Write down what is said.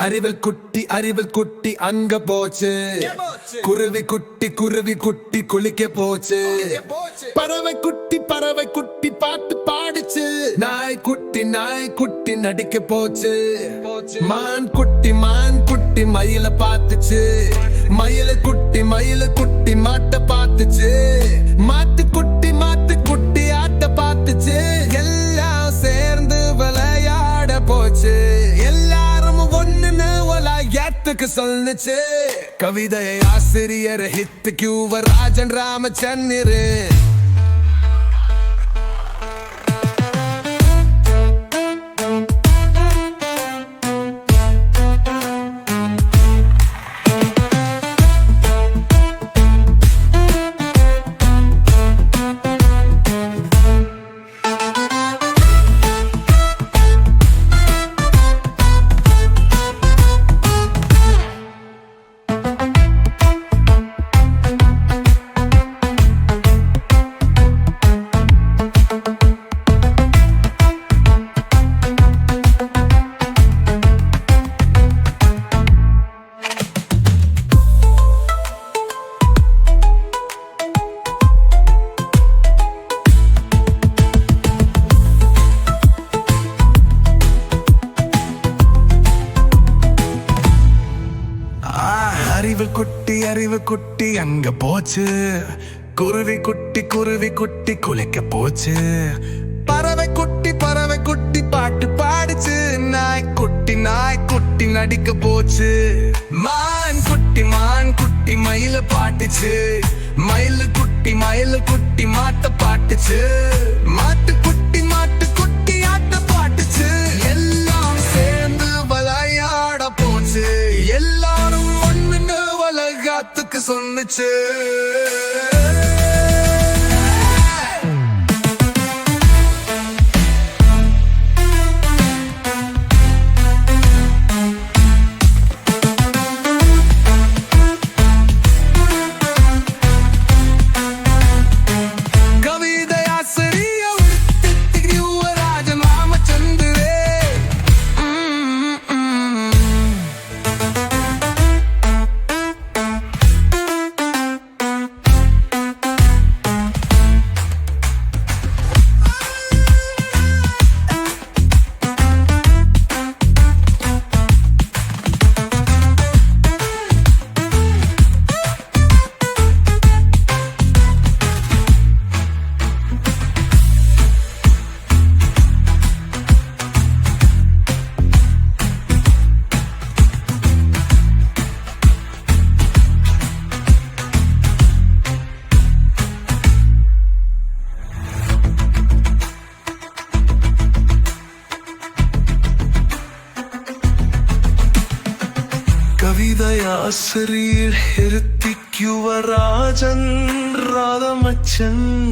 அறிவில் குட்டி அங்க போச்சு. குருவி குட்டி குளிக்க போச்சு. பறவை குட்டி பாட்டு பாடிச்சு. நாய் குட்டி நடிக்க போச்சு. மான் குட்டி மயில பாத்துச்சு. மயில குட்டி மாட்ட பாத்துச்சு. மாத்து குட்டி ஆட்ட பாத்துச்சு. எல்லாம் சேர்ந்து விளையாட போச்சு. எல்லாரும் ஒண்ணுன்னு ஏத்துக்கு சொல்லுச்சு. கவிதை ஆசிரியர் ஹித் கியூவராஜன் ராமச்சந்திரன். அறிவு குட்டி அங்க போச்சு. குருவி குட்டி குளிக்க போச்சு. பறவை குட்டி பாட்டு பாடிச்சு. நாய் குட்டி நடிக்க போச்சு. மான் குட்டி மயில பாட்டுச்சு. மயில குட்டி மாட்ட பாட்டுச்சு. மாட்டு குட்டி ஆட்ட பாட்டுச்சு. எல்லாம் சேர்ந்து விளையாட போச்சு. எல்லாரும் காத்துக்கு சொன்னுச்சு. கவிதை ஆசிரியர் யுவராஜன் ராமச்சந்திரன். கவிதையாசிரியர் ஹிருத்திக் யுவராஜன் ராமச்சந்திரன்.